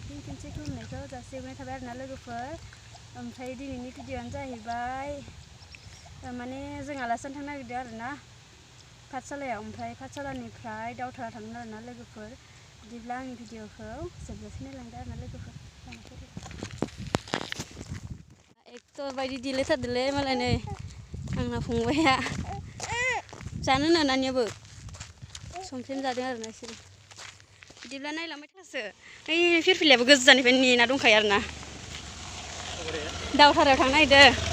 फिन खेनसे खुलुमनायखौ जासिहरनाय थाबाय आरोना लोगोफोर। ओमफ्राय दिनैनि भिडिअ'आनो जाहैबाय माने जों आलासि जानो थांनो नागिरदों आरोना पाठसालायाव, ओमफ्राय पाठसालानिफ्राय दावधारा थांगोन आरोना लोगोफोर। बिदिब्ला आंनि भिडिअ'खौ जोबजासिम नायलांदो आरोना लोगोफोर। एक्टर बायदि देलायथारदोलै मालाय नै आंना फंबाया जानो होनो नानियाबो संख्रिम जादों आरोना बिसोरो। बिदिब्ला नायलांबाय थासो ओइ फिरफिलायाबो गोजाननिफ्राय नेना दंखायो आरोना दावधारायाव थांनो नागिरदों।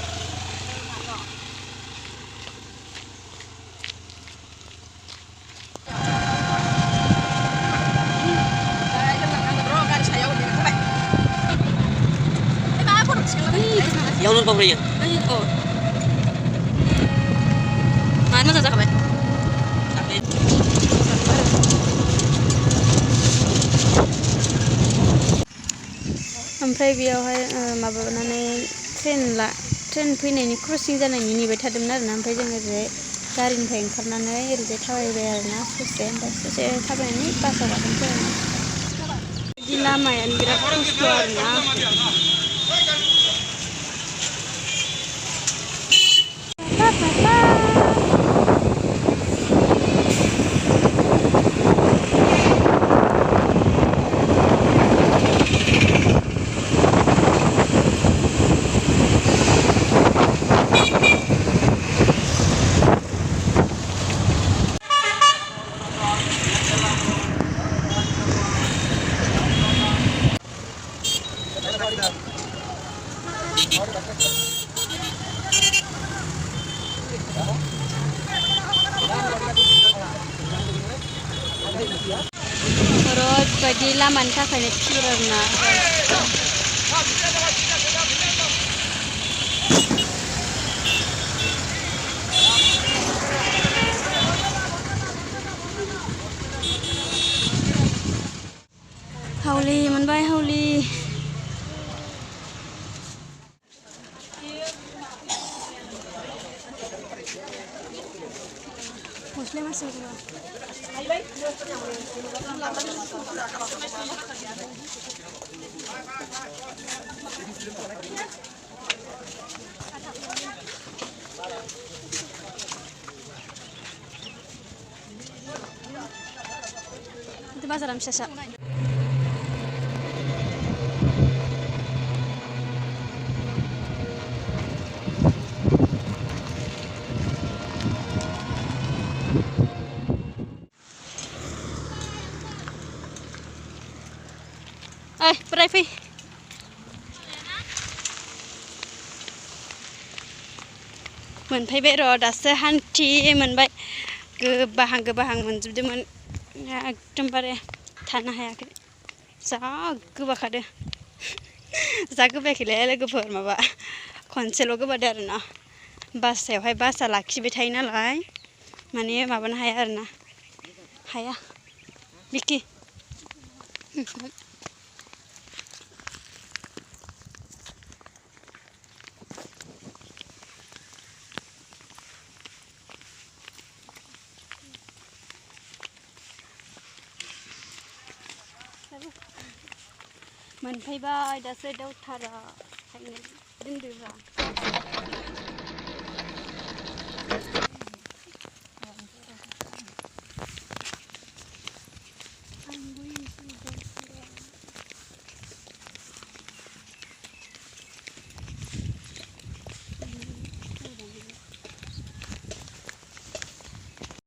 Yang nonton beri ya? Oh, mana saja kabe? ओमफ्राय बेयावहाय माबानानै ट्रेन फैनायनि क्रसिं जानायनि नेबाय थादोंमोन आरोना। ओमफ्राय जों ओरैजाय गारिनिफ्राय ओंखारनानै ओरैजाय थाबायबाय आरोना ससे, ओमफ्राय ससे थाबायनानै बासाव गाखोनोसै आरोना। बिदि लामायानो बिराद खस्थ' आरोना। ओरैबायदि लामानि थाखायनो फिर आरोना। हावलि मोनबाय हावलि। गस्लाया मासे itu bazaar Amsyasa. Berai fै मोनफैबाय र' दासो हान्थि मोनबाय। गोबाहां मोनजोबदोंमोन एकदमबारे थानो हायाखै, जा गोबाखादो। जा गोबायाखैलै लोगोफोर, माबा खनसेल' गोबादो आरोना। बासायावहाय बासा लाखिबाय थायो नालाय माने माबानो हाया आरोना, हाया बिखि मोनफैबाय दासो दावधारा थांनो दोनदोब्रा।